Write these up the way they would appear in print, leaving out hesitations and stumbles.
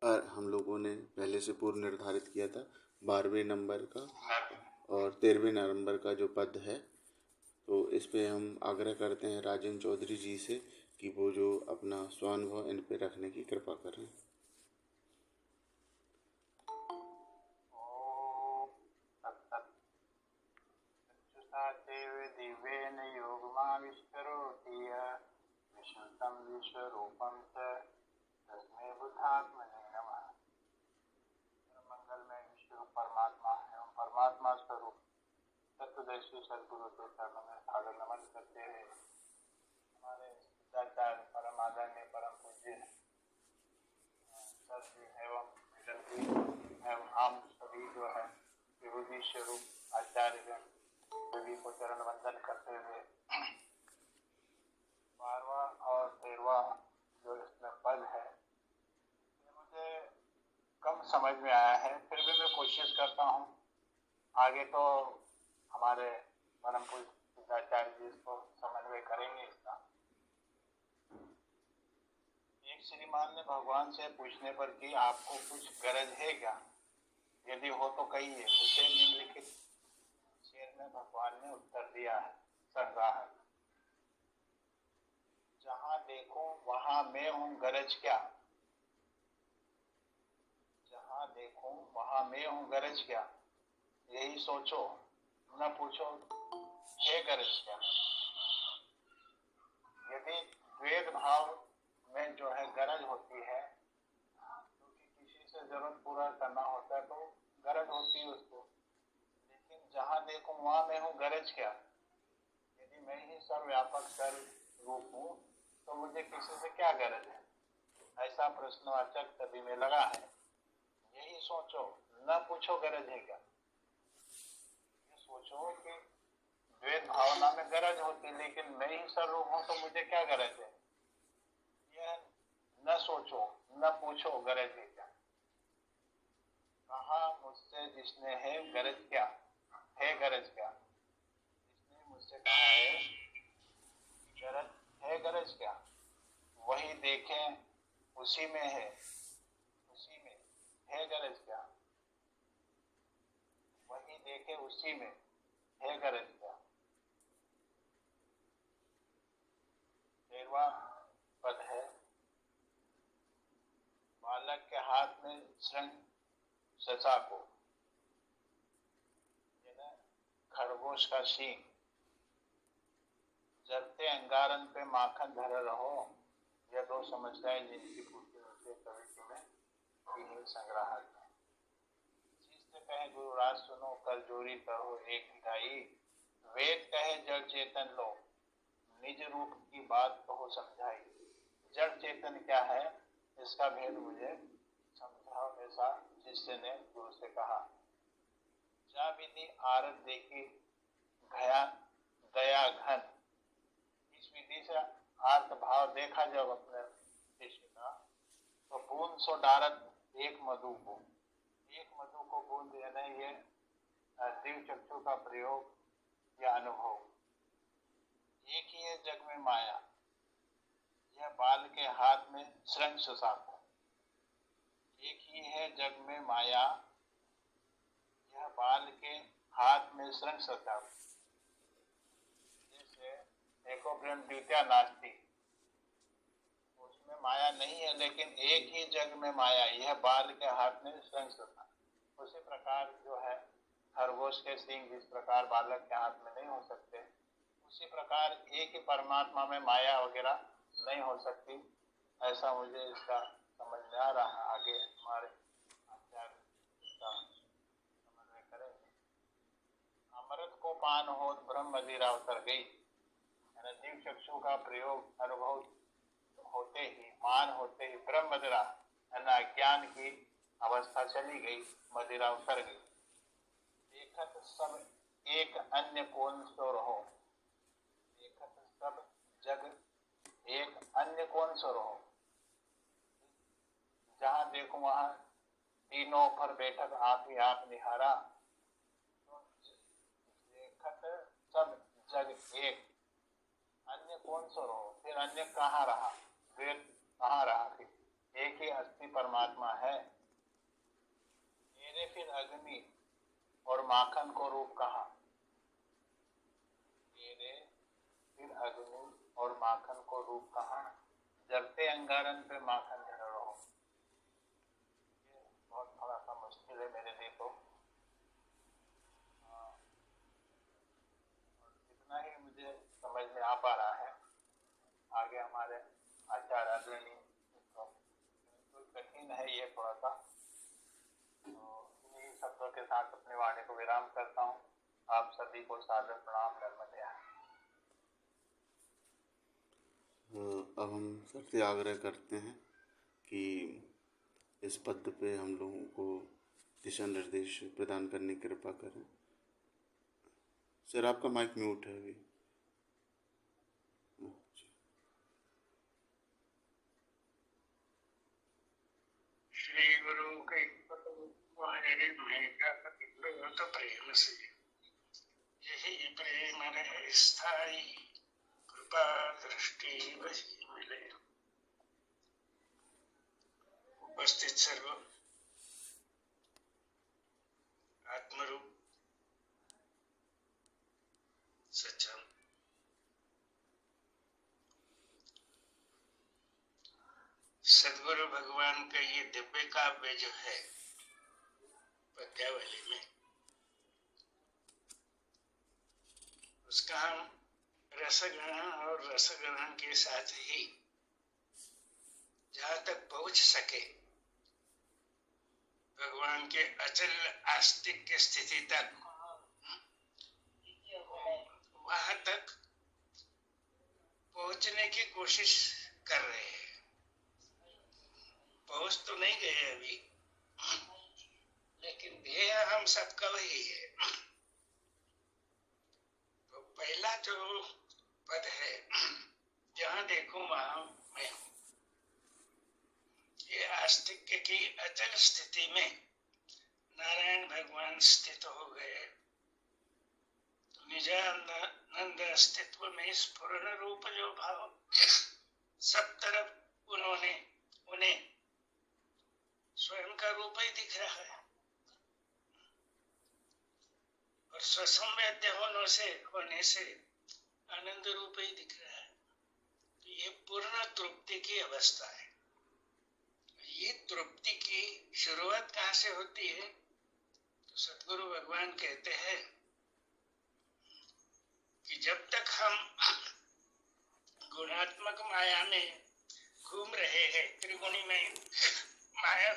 हम लोगों ने पहले से पूर्व निर्धारित किया था 12वें नंबर का और 13वें नंबर का जो पद है। तो इस पे हम आग्रह करते हैं राजेंद्र चौधरी जी से कि वो जो अपना स्वानुभव इन पे रखने की कृपा करें। दिव्येन योगमाविष्करोति विशुद्धं विश्वरूपं च तस्मै बुद्धात्मने नमः। मंगल में विश्वरूप परमात्मा एवं परमात्मा स्वरूप तत्वदर्शी सदगुरु के चरणों में सादर नमन करते हुए हमारे सिद्धाचार्य परम आदरणीय परम पूज्य सर जी एवं हम सभी जो है विभूति स्वरूप आचार्यगण सभी को चरण वंदन करते हुए 12वां और 13वां जो इसमें पद है ये मुझे कम समझ में आया है, फिर भी मैं कोशिश करता हूँ। आगे तो हमारे परम पूज्य सिद्धाचार्य जी इसको समन्वय करेंगे इसका। एक श्रीमान ने भगवान से पूछने पर कि आपको कुछ गरज है क्या, यदि हो तो कहिए। उसे निम्नलिखित शेर में भगवान ने उत्तर दिया है। संग्राहक, जहाँ देखो वहां मैं हूँ गरज क्या, जहाँ देखो वहां मैं हूँ गरज क्या, यही सोचो न पूछो है गरज क्या। यदि द्वैत भाव में जो है गरज होती है, क्योंकि किसी से जरूरत पूरा करना होता है तो गरज होती है उसको, लेकिन जहाँ देखो वहां मैं हूँ गरज क्या, यदि मैं ही सर्वव्यापक सर्व रूप हूँ तो मुझे किसी से क्या गरज है, ऐसा प्रश्नवाचक सभी में लगा है। यही सोचो न पूछो गरज है क्या। ये सोचो कि द्वैत भावना में गरज होती, लेकिन मैं ही सर्वरूप हूँ तो मुझे क्या गरज है। यह न सोचो न पूछो गरज है क्या। कहा मुझसे जिसने है गरज क्या, है गरज क्या। जिसने मुझसे कहा है गरज है गरज क्या, वही देखें उसी में है, उसी में है गरज क्या, वही देखे उसी में है गरज क्या। 13वां पद है, बालक के हाथ में श्रृंग सचा को, खरगोश का सींग, जलते अंगारन पे माखन धरे रहो। यह दो समस्याएं जिनकी पूर्ति होती है कवित्व में तीन संग्राहक है। जिससे कहे गुरु राज सुनो कर जोरी करो एक हिदाई, वेद कहे जड़ चेतन लो निज रूप की बात कहो समझाई। जड़ चेतन क्या है इसका भेद मुझे समझाओ, ऐसा शिष्य ने गुरु से कहा। जा विधि आरत देखी घया दया घन, इस विधि से आर्त भाव देखा जब अपने शिष्य का, तो बूंद सो डारत एक मधु को, एक मधु को बूंद देना ये दिव्य चक्षु का प्रयोग या अनुभव। एक ही है जग में माया, यह बाल के हाथ में श्रृंग सुसाको। एक ही है जग में माया, यह बाल के हाथ में श्रृंग सुसाको। जैसे एको ब्रह्म द्वितीया नास्ति, उसमें माया नहीं है, लेकिन एक ही जग में माया, यह बाल के हाथ में श्रृंग सुसाको। उसी प्रकार जो है खरगोश के सींग जिस प्रकार बालक के हाथ में नहीं हो सकते, उसी प्रकार एक ही परमात्मा में माया वगैरह नहीं हो सकती। ऐसा मुझे इसका समझ में आ रहा है। आगे हमारे आचार्य इसका समन्वय करेंगे। अमृत को पान हो ब्रह्म मदिरा उतर गई, यानी दिव्य चक्षु का प्रयोग अनुभव होते ही, मान होते ही ब्रह्म मदिरा यानी अज्ञान की अवस्था चली गई, मदिरा उतर गई। देखत सब एक अन्य कौन सो रहो, देखत सब जग एक अन्य कौन सो रहो। जहाँ देखो वहां तीनों पर बैठक आप ही आप निहारा, तो देखत सब जग एक अन्य कौन सो रहो। फिर अन्य कहाँ रहा, फिर कहाँ रहा। फिर एक ही अस्थि परमात्मा है, मेरे फिर अग्नि और माखन को रूप कहा। मेरे फिर अग्नि और माखन को रूप कहा, जलते अंगारन पे माखन धर रहो। ये बहुत थोड़ा सा मुश्किल है मेरे लिए तो, इतना ही मुझे समझ में आ पा रहा है। आगे हमारे आचार्य आदरणीय तो कठिन है ये थोड़ा सा, तो इन्हीं शब्दों के साथ अपनी वाणी को विराम करता हूँ। आप सभी को सादर प्रणाम नर्मदे। अब हम सबसे आग्रह करते हैं कि इस पद पे हम लोगों को दिशा निर्देश प्रदान करने की कृपा करें। सर आपका माइक म्यूट है अभी। श्री गुरु के तो प्रेम से यही प्रेम रहे स्थाई, कृपा दृष्टि वही मिले। उपस्थित सर्व आत्मरूप सज्जन, सदगुरु भगवान का ये दिव्य काव्य जो है पद्यावली में, उसका हम रसग्रहण और रसग्रहण के साथ ही जहां तक पहुंच सके भगवान के अचल आस्तिक की स्थिति तक, वहां तक पहुंचने की कोशिश कर रहे हैं। पहुंच तो नहीं गए अभी, लेकिन ध्येय हम सबका वही है। तो पहला जो पद है, जहां देखो वहां मैं हूं, ये आस्तिक की अचल स्थिति में नारायण भगवान स्थित हो गए। निजानंद अस्तित्व में स्फुरण रूप जो भाव सब तरफ उन्हें स्वयं का रूप ही दिख रहा है, और स्वसंवेद्य होने से आनंद रूप ही दिख रहा है। तो ये पूर्ण तृप्ति की अवस्था है। ये तृप्ति की शुरुआत कहाँ से होती है? तो सद्गुरु भगवान कहते हैं कि जब तक हम गुणात्मक माया में घूम रहे हैं, त्रिगुणी में माया,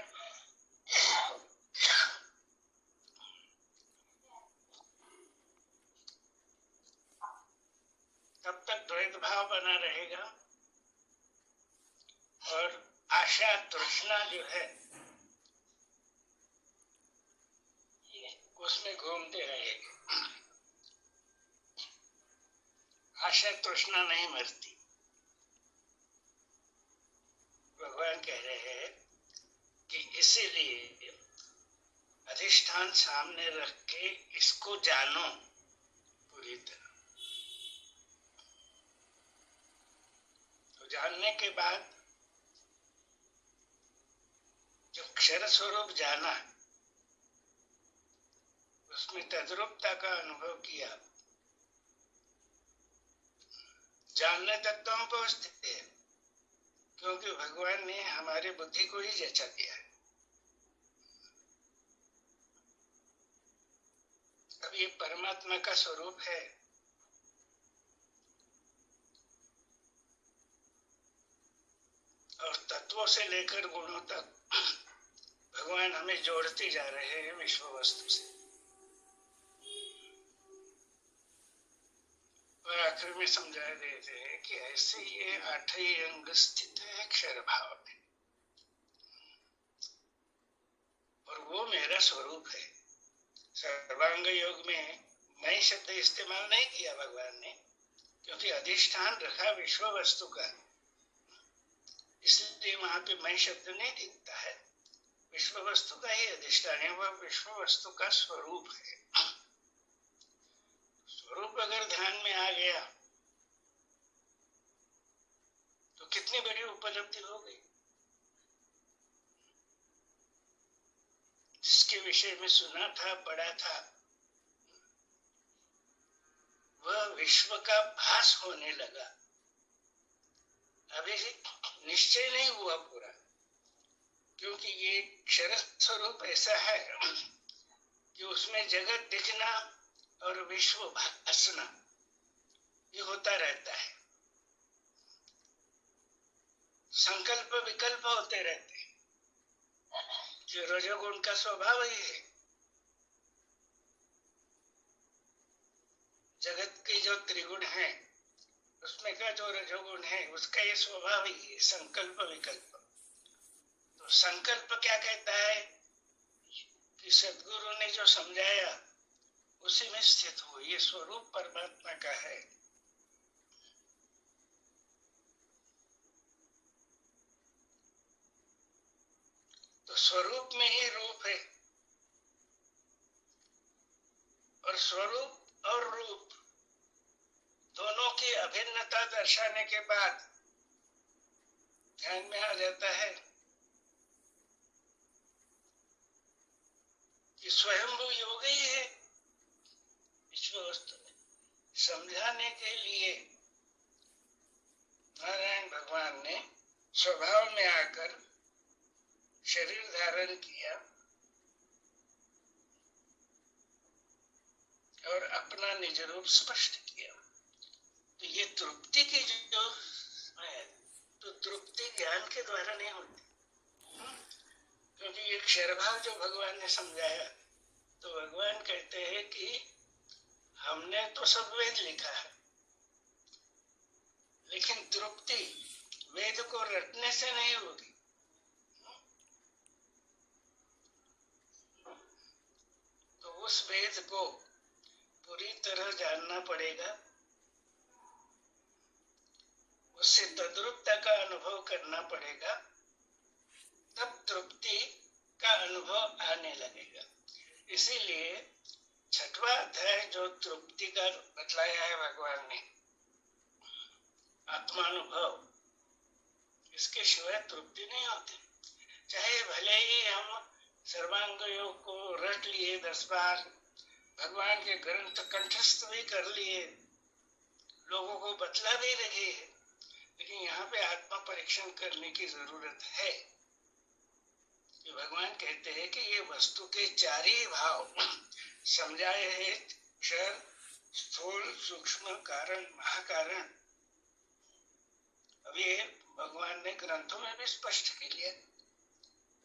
तब तक द्वैत भाव बना रहेगा और आशा तृष्णा जो है उसमें घूमते रहेंगे। आशा तृष्णा नहीं मरती। भगवान कह रहे हैं कि इसीलिए अधिष्ठान सामने रख के इसको जानो पूरी तरह। तो जानने के बाद जो क्षर स्वरूप जाना, उसमें तद्रूपता का अनुभव किया, जानने तक तो हम पहुंचते हैं, क्योंकि भगवान ने हमारी बुद्धि को ही जचा दिया है। अब ये परमात्मा का स्वरूप है, और तत्वों से लेकर गुणों तक भगवान हमें जोड़ते जा रहे हैं विश्व वस्तु से। और आखिर में समझा देते हैं कि ऐसे ये 8 ही अंग स्थित है अक्षर भाव में, और वो मेरा स्वरूप है। सर्वांग योग में मैं शब्द इस्तेमाल नहीं किया भगवान ने, क्योंकि अधिष्ठान रखा विश्व वस्तु का, इसलिए वहां पे मैं शब्द नहीं दिखता है। विश्व वस्तु का ही अधिष्ठान है, वह विश्व वस्तु का स्वरूप है। स्वरूप अगर ध्यान में आ गया तो कितनी बड़ी उपलब्धि हो गई। जिसके विषय में सुना था, पढ़ा था, वह विश्व का भास होने लगा। अभी निश्चय नहीं हुआ पूरा, क्योंकि ये क्षर स्वरूप ऐसा है कि उसमें जगत दिखना और विश्व भासना ये होता रहता है। संकल्प विकल्प होते रहते हैं, जो रजोगुण का स्वभाव ही है। जगत के जो त्रिगुण है उसमें का जो रजोगुण है उसका ये स्वभाव ही है, संकल्प विकल्प। तो संकल्प क्या कहता है कि सद्गुरु ने जो समझाया उसी में स्थित हो, ये स्वरूप परमात्मा का है। तो स्वरूप में ही रूप है, और स्वरूप और रूप दोनों की अभिन्नता दर्शाने के बाद ध्यान में आ जाता है कि स्वयंभू योग ही है विश्व वस्तु में। समझाने के लिए नारायण भगवान ने स्वभाव में आकर शरीर धारण किया और अपना निज रूप स्पष्ट किया। तो ये तृप्ति की जो है, तो तृप्ति ज्ञान के द्वारा नहीं होती, क्योंकि ये क्षरभाव जो भगवान ने समझाया, तो भगवान कहते हैं कि हमने तो सब वेद लिखा है, लेकिन तृप्ति वेद को रटने से नहीं होगी। तो उस वेद को पूरी तरह जानना पड़ेगा, उससे तद्रूपता का अनुभव करना पड़ेगा, तब तृप्ति का अनुभव आने लगेगा। इसीलिए छठवां अध्याय जो तृप्ति का बतलाया है भगवान ने, आत्मानुभव, इसके सिवाय तृप्ति नहीं होती। चाहे भले ही हम सर्वांग योग को रट लिए 10 बार, भगवान के ग्रंथ कंठस्थ भी कर लिए, लोगों को बतला भी रहे, लेकिन यहाँ पे आत्मा परीक्षण करने की जरूरत है। कि भगवान कहते हैं कि ये वस्तु के 4 ही भाव समझाए हैं, क्षर, स्थूल, सूक्ष्म, कारण, महाकारण। अब ये भगवान ने ग्रंथों में भी स्पष्ट किया,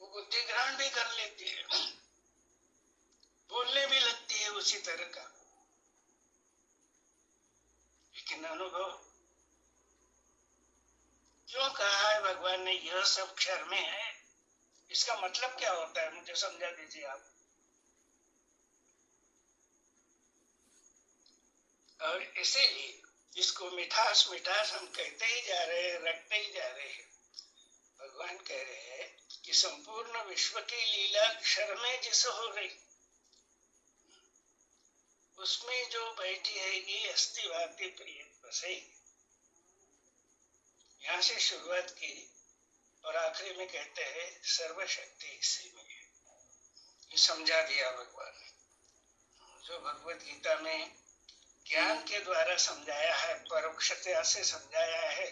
वो बुद्धि ग्रहण भी कर लेती है, बोलने भी लगती है उसी तरह का, लेकिन अनुभव क्यों कहा है भगवान ने यह सब क्षर में है? इसका मतलब क्या होता है, मुझे समझा दीजिए आप। और इसीलिए इसको मिठास मिठास हम कहते ही जा रहे हैं, रखते ही जा रहे हैं। भगवान कह रहे हैं कि संपूर्ण विश्व की लीला क्षर में जिस हो रही, उसमें जो बैठी है ये अस्थि भांति प्रिय बसे। यहाँ से शुरुआत की और आखिरी में कहते हैं सर्वशक्ति इसी में है। ये समझा दिया भगवान ने, जो भगवत गीता में ज्ञान के द्वारा समझाया है, परोक्षता से समझाया है।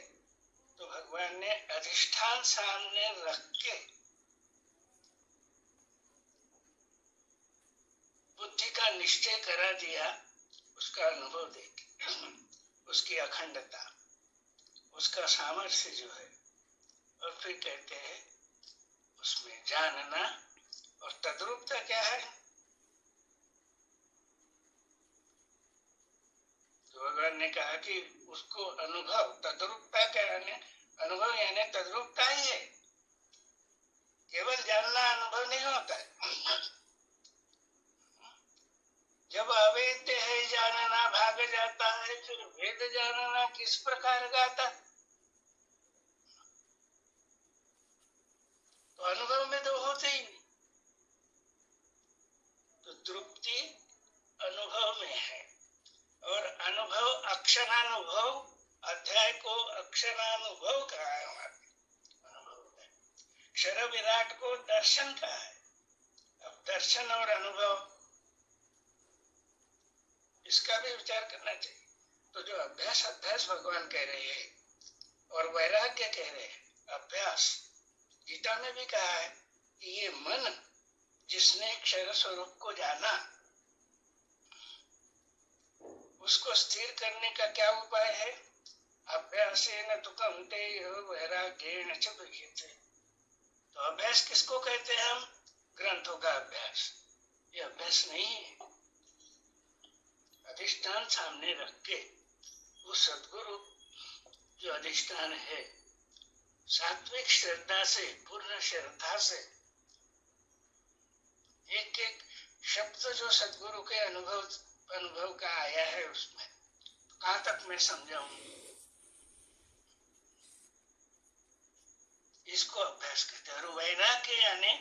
तो भगवान ने अधिष्ठान सामने रख के बुद्धि का निश्चय करा दिया, उसका अनुभव देके, उसकी अखंडता, उसका सामर्थ्य जो है, और फिर कहते हैं उसमें जानना। और तद्रूपता क्या है? तो भगवान ने कहा कि उसको अनुभव, तद्रूपता क्या है? अनुभव यानी तद्रूपता ही है, केवल जानना अनुभव नहीं होता है। जब अवेद्य है जानना भाग जाता है, फिर वेद जानना किस प्रकार गाता? तो अनुभव में तो होते ही नहीं। तो तृप्ति अनुभव में है, और अनुभव अक्षरानुभव, अध्याय को अक्षरानुभव कहा है हमारे अनुभव में। क्षर विराट को दर्शन कहा है। अब दर्शन और अनुभव, इसका भी विचार करना चाहिए। तो जो अभ्यास अभ्यास भगवान कह रहे हैं और वैराग्य कह रहे हैं, अभ्यास गीता में भी कहा है कि ये मन जिसने क्षर स्वरूप को जाना, उसको स्थिर करने का क्या उपाय है? अभ्यासेन तु कौन्तेय वैराग्येण च गृह्यते। तो अभ्यास किसको कहते हैं हम? ग्रंथों का अभ्यास। ये अभ्यास नहीं है। अधिष्ठान सामने रख के वो सद्गुरु जो अधिष्ठान है, सात्विक श्रद्धा से, पूर्ण श्रद्धा से एक एक शब्द जो सद्गुरु के अनुभव का आया है, उसमें कहाँ तक मैं समझाऊं, इसको अभ्यास कहते हैं। और वैराग्य यानी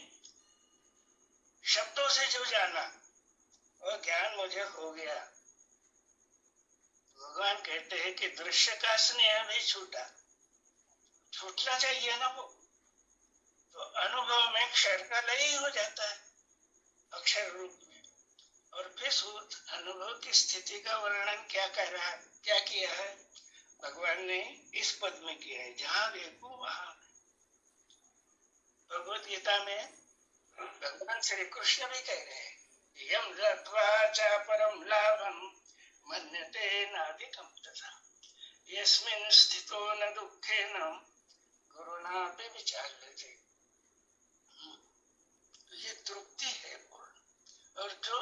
शब्दों से जो जाना और ज्ञान मुझे हो गया। भगवान कहते हैं कि दृश्य का स्नेह भी छूटना चाहिए ना वो। तो अनुभव में क्षर का लय ही हो जाता है अक्षर रूप में। और फिर उस अनुभव की स्थिति का वर्णन क्या कर रहा है, क्या किया है भगवान ने इस पद में किया है, जहां देखो वहां। भगवत गीता में भगवान श्री कृष्ण भी कह रहे हैं, यम लब्ध्वा च परम लाभम मन्यते नाधिकं तथा यस्मिन् स्थितो न दुःखेन गुरुणापि विचार्यते। ये तृप्ति है पूर्ण। और जो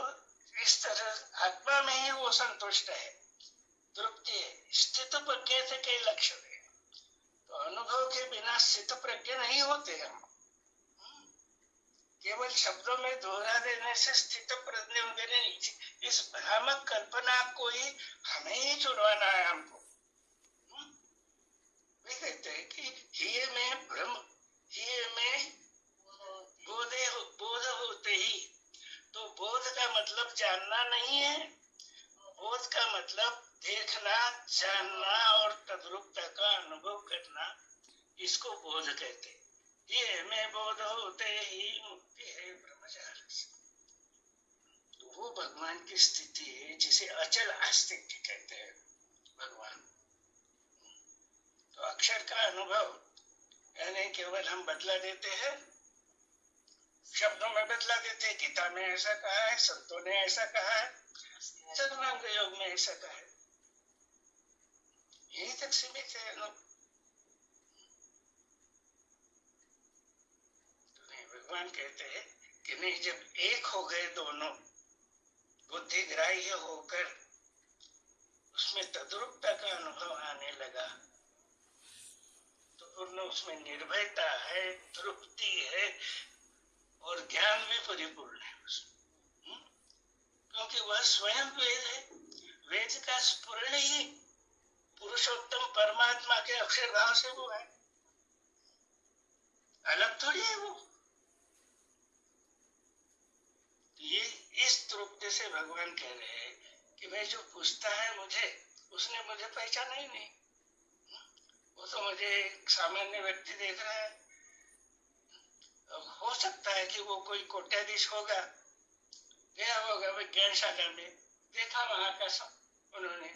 इस तरह आत्मा में ही वो संतुष्ट है, तृप्ति है, स्थित प्रज्ञ से कई लक्षण है। तो अनुभव के बिना स्थित प्रज्ञ नहीं होते हम। केवल शब्दों में दोहरा देने से स्थित प्रज्ञ वगैरह नहीं। इस भ्रामक कल्पना को ही हमें ही छुड़वाना है हमको। वे कहते हैं कि ये में भ्रम, ये में बोध होते ही, तो बोध का मतलब जानना नहीं है। बोध का मतलब देखना, जानना और तद्रूपता का अनुभव करना, इसको बोध कहते हैं। ये में बोध होते ही मुक्ति है ब्रह्मचारी से। तो वो भगवान की स्थिति है जिसे अचल आस्तिक्य कहते हैं भगवान। तो अक्षर का अनुभव यानी केवल हम बदला देते हैं, शब्दों में बदला देते हैं। गीता में ऐसा कहा है, संतों ने ऐसा कहा है, सत्संग योग में ऐसा कहा है, यही तक सीमित है। भगवान कहते हैं कि नहीं, जब एक हो गए दोनों, बुद्धि ग्राह्य होकर उसमें तद्रूपता का अनुभव आने लगा, तो पूर्ण उसमें निर्भयता है, तृप्ति है और ज्ञान भी परिपूर्ण है उसमें। क्योंकि वह स्वयं वेद है। वेद का स्फुरण ही पुरुषोत्तम परमात्मा के अक्षर भाव से वो है, अलग थोड़ी है वो। ये इस तृप्ति से भगवान कह रहे हैं कि भाई जो पूछता है मुझे, उसने मुझे पहचाना ही नहीं। वो तो मुझे एक सामान्य व्यक्ति देख रहा है। हो सकता है कि वो कोई कोट्याधीश होगा, गया होगा विज्ञानशाला में, देखा वहां का सब उन्होंने,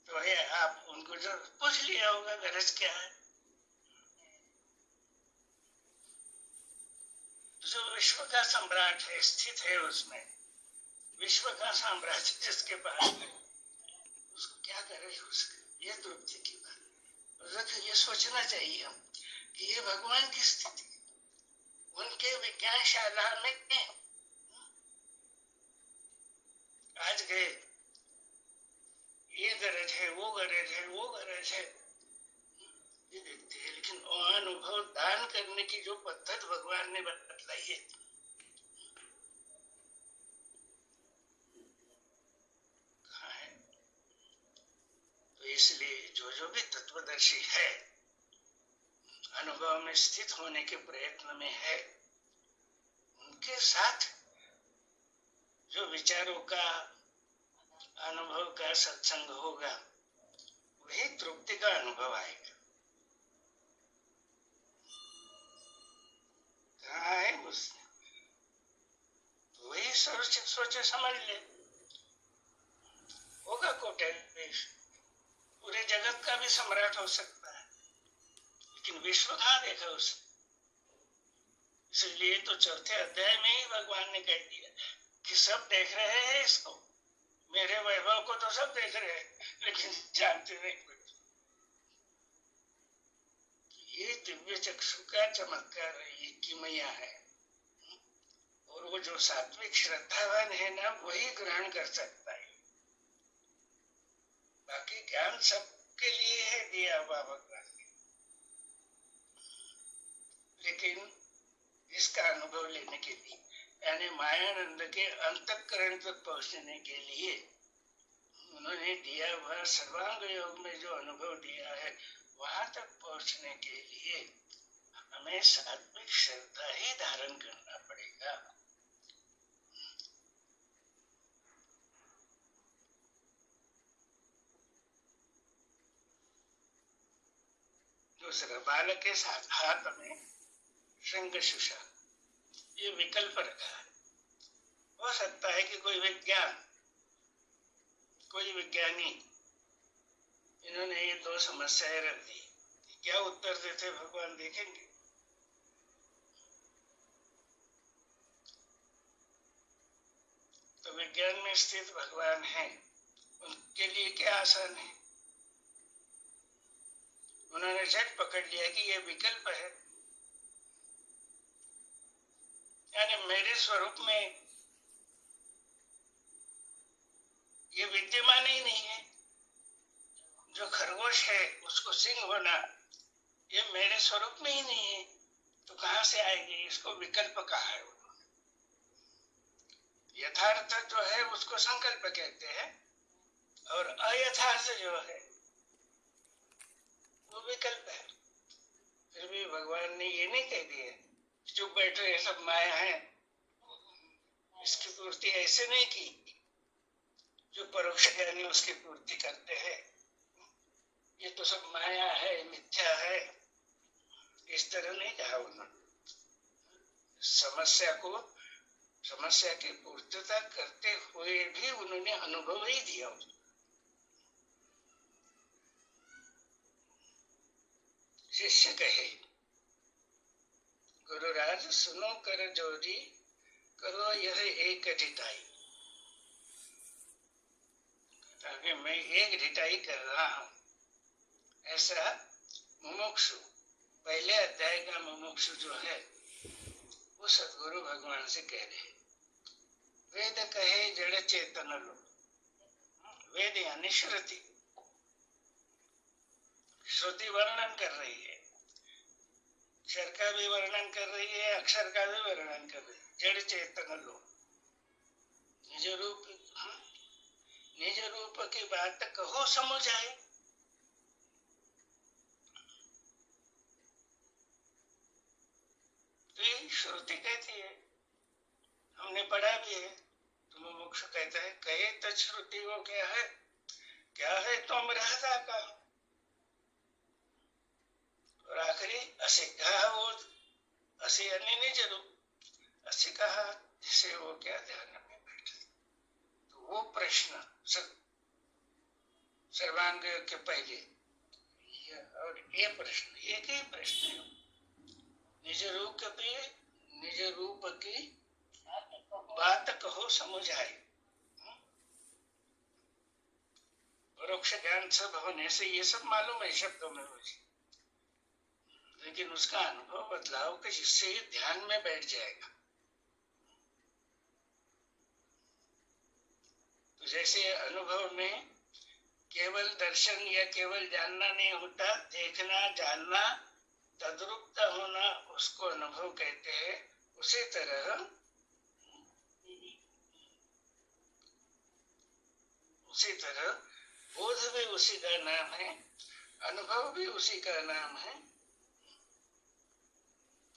तो है आप उनको जो पूछ लिया होगा गरज क्या है। जो विश्व का सम्राट है, स्थित है उसमें, विश्व का साम्राज्य जिसके पास है, उसको क्या करे उसके। ये तृप्ति की बात। ये सोचना चाहिए हम कि ये भगवान की स्थिति, उनके विज्ञानशाला में आज गए, ये गरज है, वो गरज है, वो गरज है, ये देखते हैं। लेकिन अनुभव दान करने की जो पद्धत भगवान ने बतलाई है, कहाँ है? तो इसलिए जो भी तत्वदर्शी है, अनुभव में स्थित होने के प्रयत्न में है, उनके साथ जो विचारों का, अनुभव का सत्संग होगा, वही तृप्ति का अनुभव आएगा। कहाँ है उसने? तो वही वही सोचे समझ ले, होगा कोट्याधीश, पूरे जगत का भी सम्राट हो सकता है, लेकिन विश्व कहाँ देखा उसे। इसलिए तो चौथे अध्याय में ही भगवान ने कह दिया कि सब देख रहे हैं इसको, मेरे वैभव को तो सब देख रहे हैं, लेकिन जानते नहीं कुछ। ये दिव्य चक्षु का चमत्कार है, ये किमया है। और वो जो सात्विक श्रद्धावान है ना, वही ग्रहण कर सकता है। बाकी ज्ञान सबके लिए है दिया हुआ भगवान ने, लेकिन इसका अनुभव लेने के लिए, यानी मायानंद के अंतःकरण तक पहुंचने के लिए उन्होंने दिया हुआ सर्वांग योग में जो अनुभव दिया है, वहां तक पहुंचने के लिए हमें सात्विक श्रद्धा ही धारण करना पड़ेगा। दूसरा, बालक के साथ हाथ में शंखशुषा, ये विकल्प रखा है। हो सकता है कि कोई विज्ञानी इन्होंने ये दो समस्याएं रख दी, क्या उत्तर देते भगवान देखेंगे। तो विज्ञान में स्थित भगवान है, उनके लिए क्या आसान है। उन्होंने झट पकड़ लिया कि ये विकल्प है, यानी मेरे स्वरूप में ये विद्यमान ही नहीं है। जो खरगोश है उसको सिंह होना, ये मेरे स्वरूप में ही नहीं है, तो कहां से आएगी। इसको विकल्प कहा है उन्होंने। यथार्थ जो है उसको संकल्प कहते हैं, और अयथार्थ जो है वो विकल्प है। फिर भी भगवान ने ये नहीं कह दिया चुप बैठो, ये सब माया है, इसकी पूर्ति ऐसे नहीं की। जो परोक्ष ज्ञानी उसकी पूर्ति करते हैं, ये तो सब माया है, मिथ्या है, इस तरह नहीं कहा उन्होंने। समस्या की पूर्तता करते हुए भी उन्होंने अनुभव ही दिया। शिष्य कहे, गुरुराज सुनो कर जोरी, करो यह एक ढिठाई। ताकि मैं एक ढिठाई कर रहा हूं, ऐसा मुमुक्षु, पहले अध्याय का मुमुक्षु जो है वो सद्गुरु भगवान से कह रहे। वेद कहे जड़ चेतन लो, वेद यानी श्रुति, श्रुति वर्णन कर रही है, अक्षर का भी वर्णन कर रही है, अक्षर का भी वर्णन कर रही है। जड़ चेतन लो, निज रूप की बात कहो समझ आए। तो ये श्रुति कहती है, हमने पढ़ा भी है। तो मुमुक्षु कहता है, कहे तत्श्रुति वो क्या है तुम रहता का। और आखिरी असे कहा, वो असे अन्य निज रूप, असे कहा जिसे वो क्या ध्यान में बैठे। तो वो प्रश्न सर्वांग के पहले, और ये प्रश्न एक ही प्रश्न है, निज रूप की बात कहो समझ आए। परोक्ष ज्ञान सब होने से ये सब मालूम है शब्दों में मुझे, लेकिन उसका अनुभव बदलाव कि जिससे ये ध्यान में बैठ जाएगा। तो जैसे अनुभव में केवल दर्शन या केवल जानना नहीं होता, देखना, जानना, तद्रुप्त होना, उसको अनुभव कहते हैं। उसी तरह बोध भी उसी का नाम है, अनुभव भी उसी का नाम है,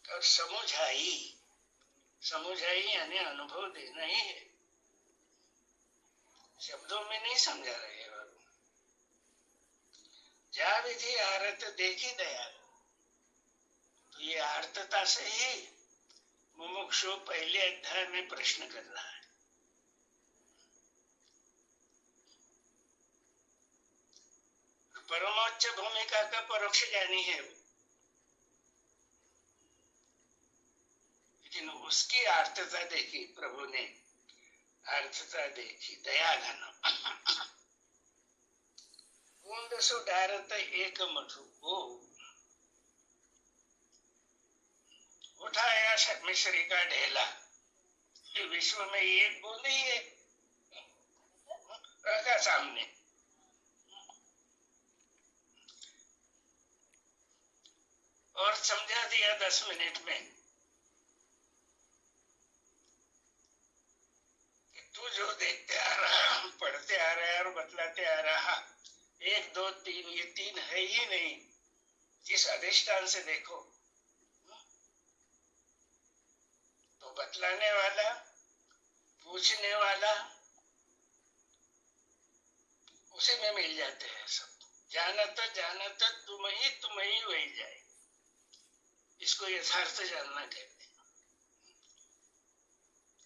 और समझाई यानी अनुभव देना ही है। शब्दों में नहीं समझा रहे हैं। जा विधि आरत देखी दयाल, तो ये आर्तता से ही मुमुक्षु पहले अध्याय में प्रश्न कर रहा है। परमोच्च भूमिका का परोक्ष ज्ञानी है वो, लेकिन उसकी आर्तता देखी प्रभु ने, आर्तता देखी, दया घन बूंद सो डारत एक मधु, वो उठाया मिश्री का ढेला, विश्व में एक बूंद ही है, रखा सामने, और समझा दिया 10 मिनट में कि तू जो देखते आ रहा, पढ़ते आ रहा है और बतलाते आ रहा, 1 2 3, ये 3 है ही नहीं, जिस अधिष्ठान से देखो तो बतलाने वाला, पूछने वाला, उसी में मिल जाते हैं सब। जानत तुम ही वही जाए, इसको यथार्थ जानना कहते हैं।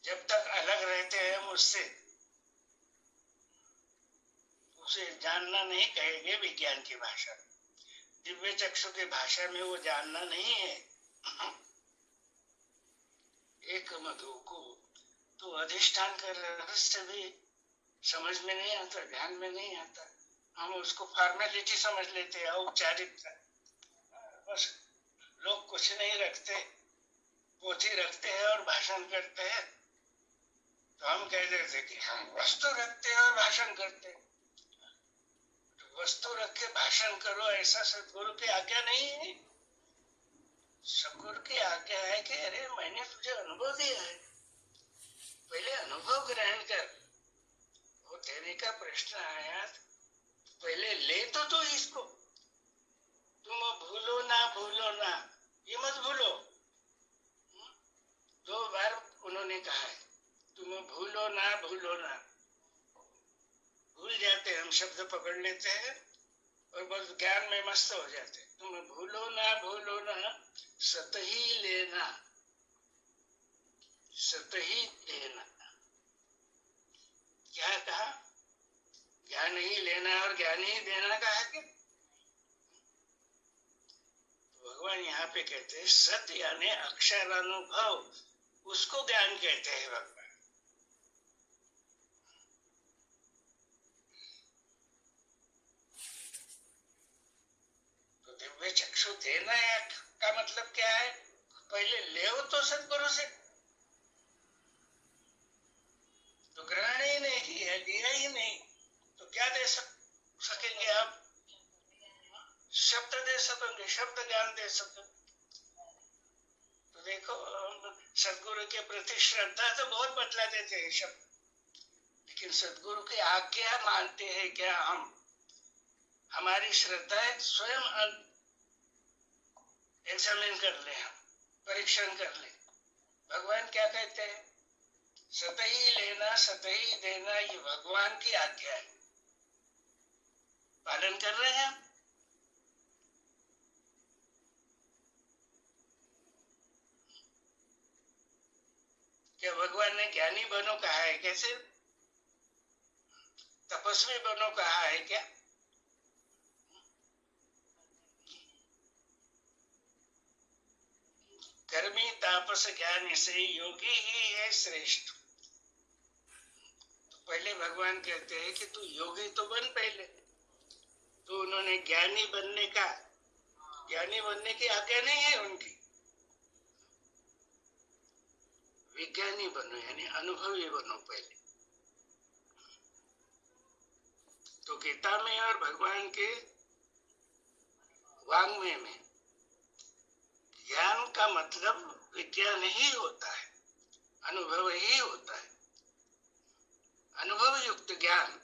जब तक अलग रहते हैं हम उससे, उसे जानना नहीं कहेंगे विज्ञान की भाषा, दिव्य चक्षु की भाषा में वो जानना नहीं है। एक मधु को तो अधिष्ठान का रहस्य भी समझ में नहीं आता, ध्यान में नहीं आता, हम उसको फॉर्मेलिटी समझ लेते हैं, औपचारिकता, बस लोग कुछ नहीं रखते, पोथी रखते हैं और भाषण करते हैं, तो हम कह देते कि हम वस्तु रखते हैं और भाषण करते हैं। तो वस्तु रख के भाषण करो, ऐसा सदगुरु की आज्ञा नहीं है। सदगुरु की आज्ञा है कि अरे मैंने तुझे अनुभव दिया है, पहले अनुभव ग्रहण कर। वो देने का प्रश्न आया, पहले ले तो इसको, तुम भूलो ना, ये मत भूलो। 2 बार उन्होंने कहा है, तुम भूलो ना। भूल जाते हम, शब्द पकड़ लेते हैं और बस ज्ञान में मस्त हो जाते। तुम भूलो ना, सत ही लेना। क्या कहा? ज्ञान ही लेना और ज्ञान ही देना कहा कि भगवान यहाँ पे कहते हैं सत यानी अक्षरानुभव, उसको ज्ञान कहते हैं भगवान। तो दिव्य चक्षु देना का मतलब क्या है? पहले ले तो सदगुरु से, तो ग्रहण ही नहीं किया, लिया ही नहीं, तो क्या दे सकेंगे आप? शब्द दे सकेंगे, शब्द ज्ञान दे सकेंगे। तो देखो सदगुरु के प्रति श्रद्धा तो बहुत बतला देते हैं शब्द, लेकिन सदगुरु की आज्ञा मानते हैं क्या हम? हमारी श्रद्धा स्वयं एग्जामिन कर ले, हम परीक्षण कर ले। भगवान क्या कहते हैं? सत ही लेना सत ही देना, ये भगवान की आज्ञा है, पालन कर रहे हैं हम। क्या भगवान ने ज्ञानी बनो कहा है? कैसे तपस्वी बनो कहा है क्या? कर्मी तापस ज्ञानी से योगी ही है श्रेष्ठ। तो पहले भगवान कहते हैं कि तू योगी तो बन पहले, तो उन्होंने ज्ञानी बनने की आज्ञा नहीं है उनकी। विज्ञानी बनो यानी अनुभवी बनो पहले। तो गीता में और भगवान के वाङ्मय में ज्ञान का मतलब विज्ञान ही होता है, अनुभव ही होता है, अनुभव युक्त ज्ञान।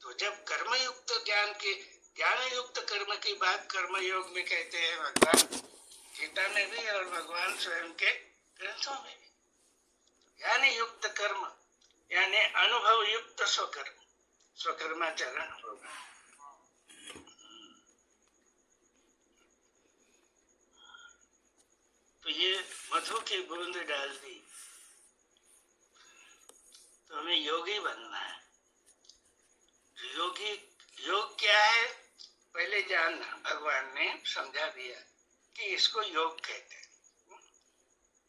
तो जब कर्म युक्त ज्ञान युक्त कर्म की बात कर्म योग में कहते हैं भगवान, गीता में भी और भगवान स्वयं के ग्रंथों में भी। ज्ञान युक्त कर्म यानी अनुभव युक्त स्वकर्माचरण होगा। तो ये मधु की बूंद डाल दी, तो हमें योगी बनना है। योग क्या है? पहले जान भगवान ने समझा दिया कि इसको योग कहते हैं।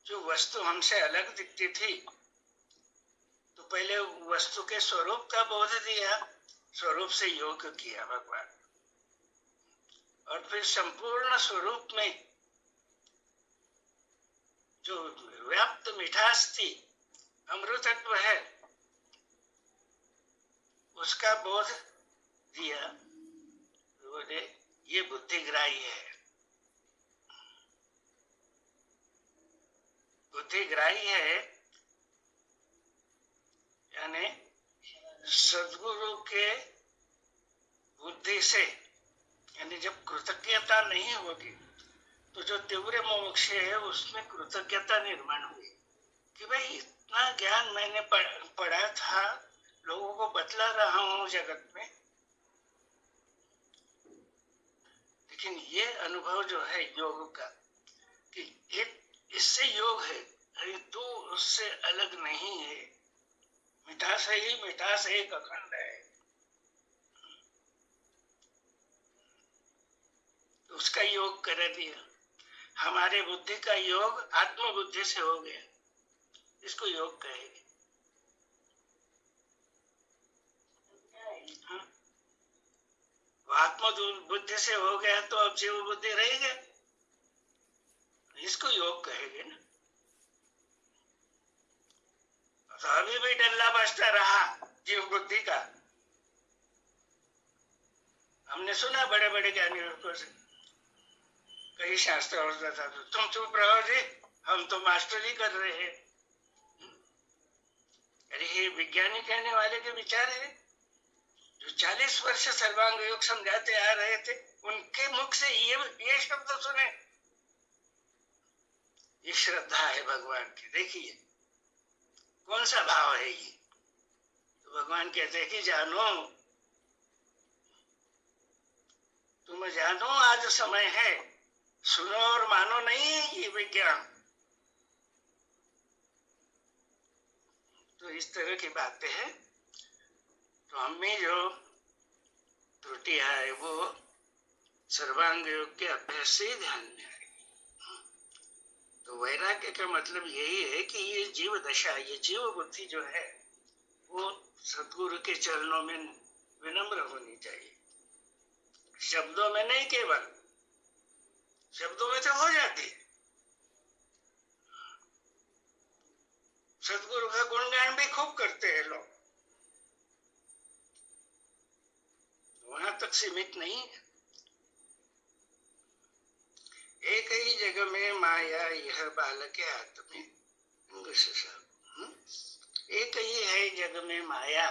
जो वस्तु हमसे अलग दिखती थी तो पहले वस्तु के स्वरूप का बोध दिया, स्वरूप से योग किया भगवान, और फिर संपूर्ण स्वरूप में जो व्याप्त मिठास थी, अमृतत्व है, उसका बोध दिया। बोले ये बुद्धिग्राही है। बुद्धिग्राही है यानी सद्गुरु के बुद्धि से, यानी जब कृतज्ञता नहीं होगी तो जो तीव्र मोक्ष है उसमें कृतज्ञता निर्माण हुई कि भाई इतना ज्ञान मैंने पढ़ा था, लोगों को बतला रहा हूं जगत में, लेकिन ये अनुभव जो है योग का कि एक इससे योग है, अरे तू उससे अलग नहीं है, मिठास है ही मिठास, एक अखंड है, तो उसका योग कर दिया। हमारे बुद्धि का योग आत्मबुद्धि से हो गया, इसको योग कहेंगे। आत्म बुद्धि से हो गया तो अब जीव बुद्धि रहेगा, इसको योग कहेंगे ना। तो अभी भी डल्ला बजता रहा जीव बुद्धि का। हमने सुना बड़े बड़े ज्ञानियों से, कई शास्त्र होता था तो तुम चुप रहो जी, हम तो मास्टरी कर रहे हैं। अरे ये विज्ञानी कहने वाले के विचार है, जो 40 वर्ष सर्वांग योग समझाते आ रहे थे, उनके मुख से ये शब्द सुने। ये श्रद्धा है भगवान की। देखिए कौन सा भाव है ये। तो भगवान कहते हैं कि जानो, तुम जानो आज समय है, सुनो और मानो नहीं है ये विज्ञान। तो इस तरह की बातें हैं। तो हमें जो त्रुटियां है वो सर्वांग योग के अभ्यास से ही ध्यान में आएगी। तो वैराग्य का मतलब यही है कि ये जीव दशा, ये जीव बुद्धि जो है वो सद्गुरु के चरणों में विनम्र होनी चाहिए। शब्दों में नहीं, केवल शब्दों में तो हो जाती है, सद्गुरु का गुणगान भी खूब करते हैं लोग, वहां तक सीमित नहीं है। एक ही जगह में माया यह बालक हाथ में, एक ही है जग में माया।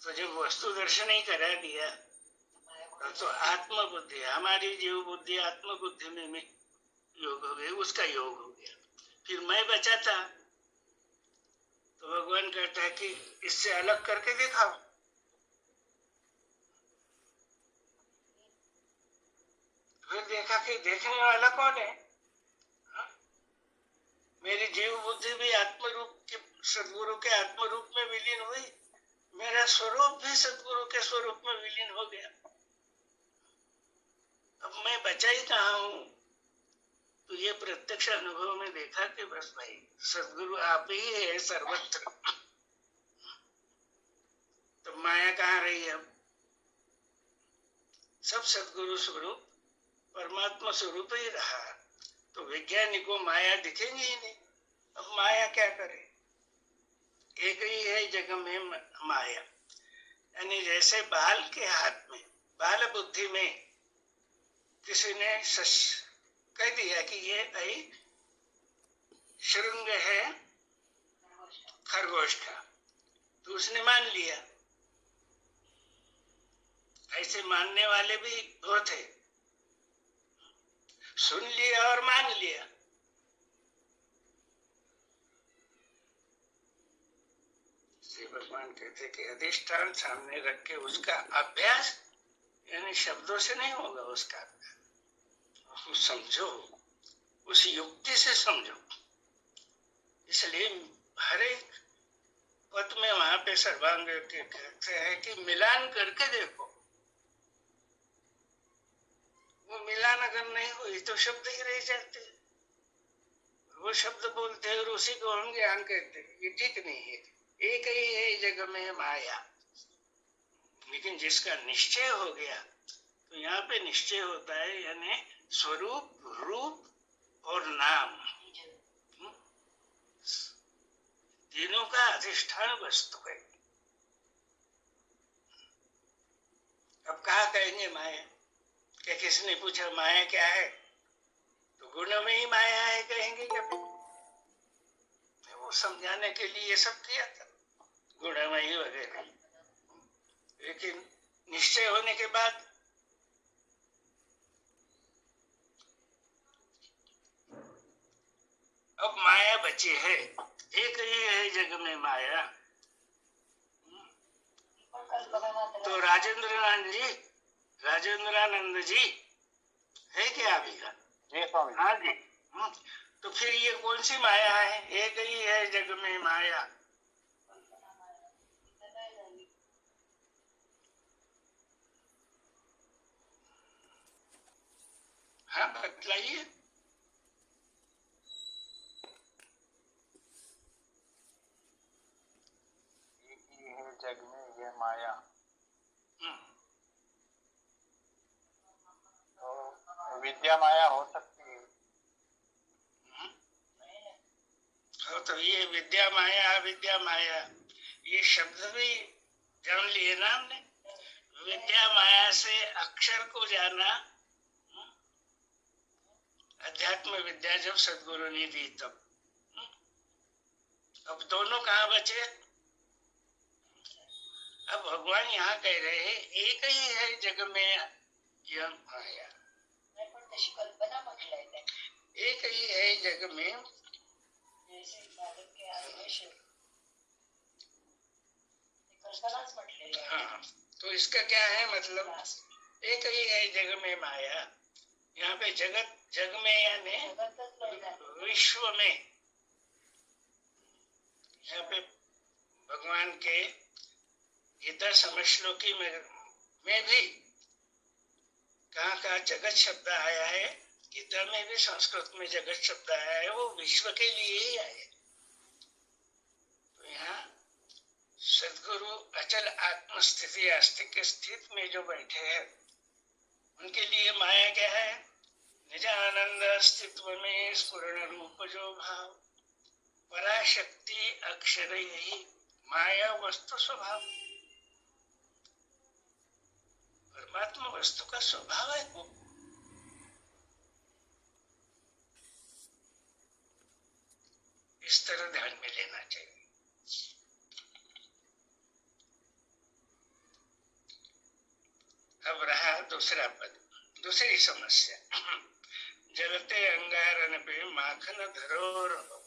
तो जब वस्तु दर्शन ही करा दिया तो आत्म बुद्धि, हमारी जीव बुद्धि आत्म बुद्धि में योग हो गया, उसका योग हो गया। फिर मैं बचा था तो भगवान कहता है कि इससे अलग करके दिखाओ। फिर देखा कि देखने वाला कौन है। मेरी जीव बुद्धि भी आत्म रूप के सदगुरु के आत्म रूप में विलीन हुई, मेरा स्वरूप भी सदगुरु के स्वरूप में विलीन हो गया। अब मैं बचा ही कहाँ हूं। तो ये प्रत्यक्ष अनुभव में देखा कि बस भाई सदगुरु आप ही है सर्वत्र। तो माया कहाँ रही अब, सब सदगुरु स्वरूप परमात्मा स्वरूप ही रहा। तो वैज्ञानिक को माया दिखेंगी ही नहीं। अब माया क्या करे, एक ही है जग में माया। यानी जैसे बाल के हाथ में, बाल बुद्धि में किसी ने कह दिया कि ये भाई श्रृंग है खरगोश का, तो उसने मान लिया। ऐसे मानने वाले भी बहुत है, सुन लिया और मान लिया। श्री भगवान कहते कि अधिष्ठान सामने रख के उसका अभ्यास, यानी शब्दों से नहीं होगा उसका अभ्यास, उसको समझो, उस युक्ति से समझो। इसलिए हर एक पद में वहां पे सर्वांग के कहते हैं कि मिलान करके देखो। वो मिलान अगर नहीं हुई तो शब्द ही रह जाते हैं। वो शब्द बोलते हैं और उसी को हम ज्ञान कहते हैं। ये ठीक नहीं है। एक ही है जग में माया, लेकिन जिसका निश्चय हो गया तो यहाँ पे निश्चय होता है, यानी स्वरूप, रूप और नाम, तीनों का अधिष्ठान वस्तु है। अब कहा कहेंगे माया? क्या किसने पूछा माया क्या है? तो गुण में ही माया है कहेंगे क्या? वो समझाने के लिए ये सब किया था, गुणमयी वगैरह। लेकिन निश्चय होने के बाद अब माया बची है, एक ही है जग में माया। तो राजेंद्रानंद जी है क्या अभी का? जी स्वामी। हाँ जी। तो फिर ये कौन सी माया है? एक ही है जग में माया। हाँ बतलाइए। जग में यह माया, तो विद्या माया हो सकती है। तो ये विद्या माया, अविद्या माया, ये शब्द भी जान लिए ना हमने। विद्या माया से अक्षर को जाना, अध्यात्म विद्या जब सदगुरु ने दी तब। अब दोनों कहाँ बचे? अब भगवान यहाँ कह रहे हैं एक ही है जग में यह माया, एक ही है जग में। हाँ, तो इसका क्या है मतलब? एक ही है जग में माया। यहाँ पे जगत, जग में यानी विश्व में, यहाँ पे भगवान के गीता समश्लोकी में भी कहाँ जगत शब्द आया है, गीता में भी संस्कृत में जगत शब्द आया है, वो विश्व के लिए ही आया। तो यहाँ सदगुरु अचल आत्मस्थिति आस्तिक स्थित में जो बैठे हैं उनके लिए माया क्या है? निजानंद अस्तित्व में स्फुरण रूप जो भाव, पराशक्ति अक्षर यही माया वस्तु स्वभाव। परमात्मा वस्तु का स्वभाव है वो। इस तरह ध्यान में लेना चाहिए। अब रहा दूसरा पद, दूसरी समस्या। जलते अंगारन पे माखन धरो रहो।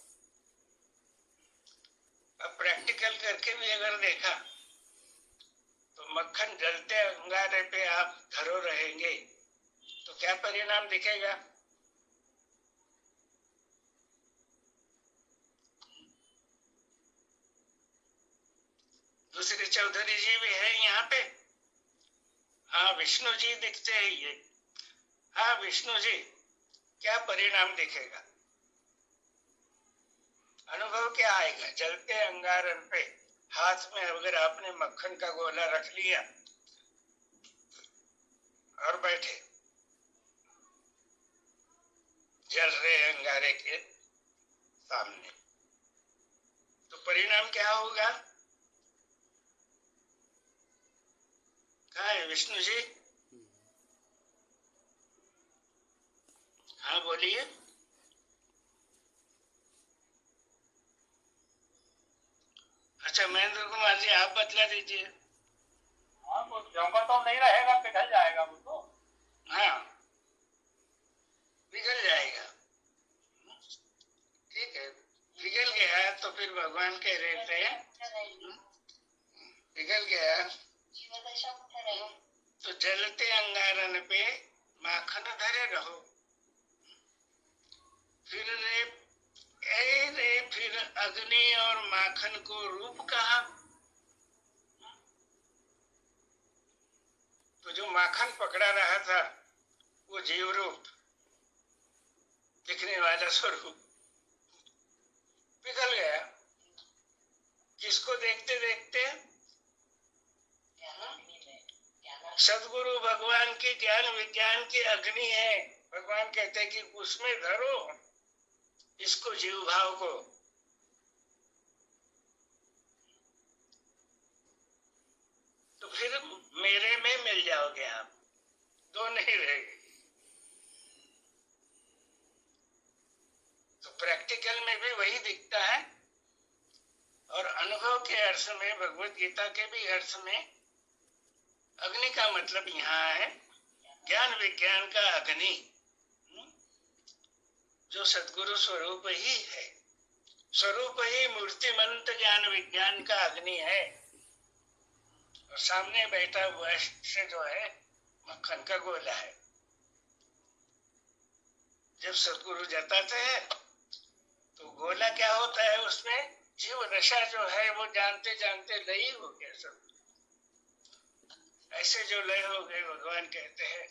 अब प्रैक्टिकल करके भी अगर देखा तो मक्खन जलते अंगारे पे आप धरो रहेंगे तो क्या परिणाम दिखेगा? दूसरे चौधरी जी भी है यहाँ पे। हाँ विष्णु जी दिखते हैं ये। हाँ विष्णु जी, क्या परिणाम दिखेगा? अनुभव क्या आएगा? जलते अंगारन पे हाथ में अगर आपने मक्खन का गोला रख लिया और बैठे जल रहे अंगारे के सामने, तो परिणाम क्या होगा? कहाँ है विष्णु जी? हाँ बोलिए। अच्छा महेंद्र कुमार जी आप बतला दीजिए। हाँ वो जमा तो नहीं रहेगा, पिघल जाएगा वो तो। हाँ पिघल जाएगा, ठीक है। पिघल गया तो फिर भगवान कह रहे थे पिघल गया तो जलते अंगारन पे माखन धरे रहो। फिर रे फिर अग्नि और माखन को रूप कहा। तो जो माखन पकड़ा रहा था वो जीव रूप, दिखने वाला स्वरूप पिघल गया, जिसको देखते देखते सदगुरु भगवान की ज्ञान विज्ञान की अग्नि है। भगवान कहते हैं कि उसमें धरो इसको, जीव भाव को। तो फिर मेरे में मिल जाओगे आप, दो नहीं रहेगी। तो प्रैक्टिकल में भी वही दिखता है, और अनुभव के अर्थ में, भगवत गीता के भी अर्थ में अग्नि का मतलब यहाँ है ज्ञान विज्ञान का अग्नि, जो सद्गुरु स्वरूप ही है। स्वरूप ही मूर्तिमंत ज्ञान विज्ञान का अग्नि है, और सामने बैठा हुआ से जो है मक्खन का गोला है। जब सद्गुरु जताते हैं तो गोला क्या होता है, उसमें जीव दशा जो है वो जानते जानते लय हो गया सब। ऐसे जो लय हो गए, भगवान कहते हैं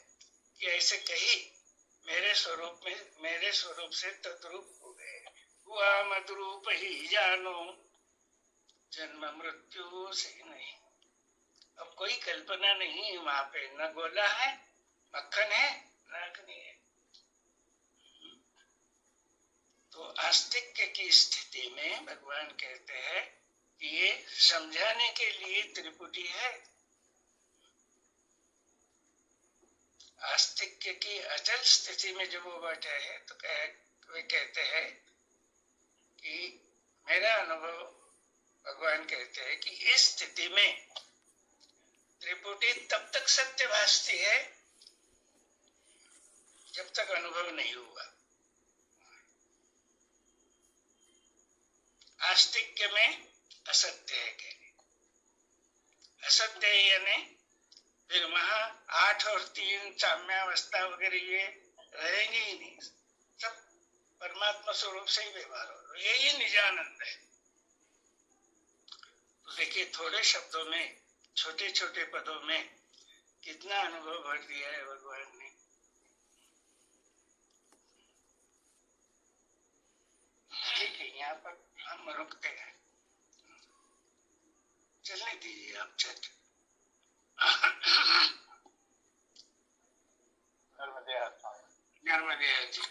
कि ऐसे कही मेरे स्वरूप में, मेरे स्वरूप से तद्रूप हो गए। हुआ मद्रूप ही जानो, जन्म मृत्यु से नहीं। अब कोई कल्पना नहीं वहां पे, न गोला है, मक्खन है, न अग्नि है। तो आस्तिक्य की स्थिति में भगवान कहते हैं कि ये समझाने के लिए त्रिपुटी है। आस्तिक्य की अचल स्थिति में जब वो बैठे हैं तो वे कहते हैं कि मेरा अनुभव, भगवान कहते हैं कि इस स्थिति में त्रिपुटी तब तक सत्य भासती है जब तक अनुभव नहीं हुआ। आस्तिक्य में असत्य है कहने, असत्य है यानी फिर वहां 8 और 3 साम्यावस्था वगैरह ये रहेंगे ही नहीं, सब परमात्मा स्वरूप से ही व्यवहार हो, यही निजानंद है। तो देखिए थोड़े शब्दों में, छोटे छोटे पदों में कितना अनुभव भर दिया है भगवान ने। ठीक है, यहाँ पर हम रुकते हैं, चलने दीजिए आप चल। नर्मदे जी।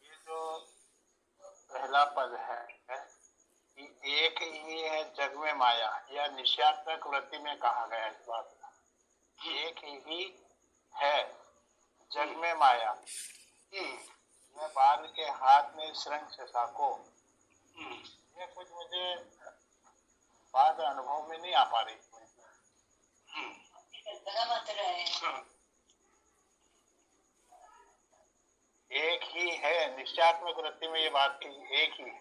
ये जो पहला पद है कि एक ही है जग में माया, यह निश्चयात्मक वृत्ति में कहा गया इस बात का। एक ही है जग में माया, मैं बाल के हाथ में श्रृंग शशाको। ये कुछ मुझे बात अनुभव में नहीं आ पा रही। एक ही है, निश्चयात्मक वृत्ति में ये बात की एक ही है।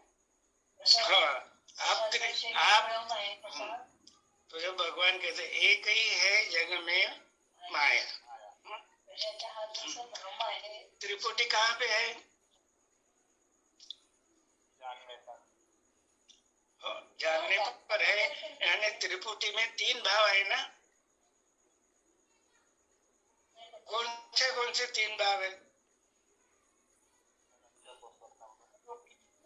तो जब भगवान कहते एक ही है जग में माया, त्रिपुटी कहाँ पे है? जानने पर है, यानी त्रिपुटी में 3 भाव है ना। कौन से 3 भाव है?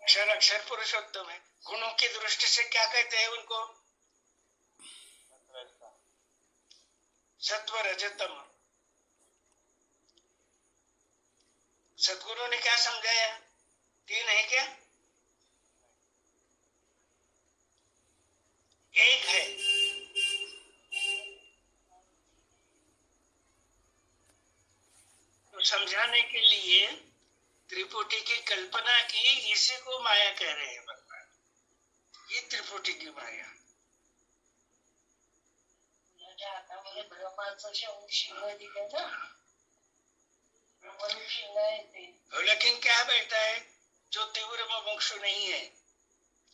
अक्षर, अक्षर पुरुषोत्तम है। गुणों की दृष्टि से क्या कहते हैं उनको? सत्व रजतम। सतगुरु ने क्या समझाया? 3 है क्या? एक है। तो समझाने के लिए त्रिपुटी की कल्पना की, इसी को माया कह रहे हैं भगवान। ये त्रिपुटी की माया। लेकिन क्या बैठा है जो तीव्र मुमुक्षु नहीं है,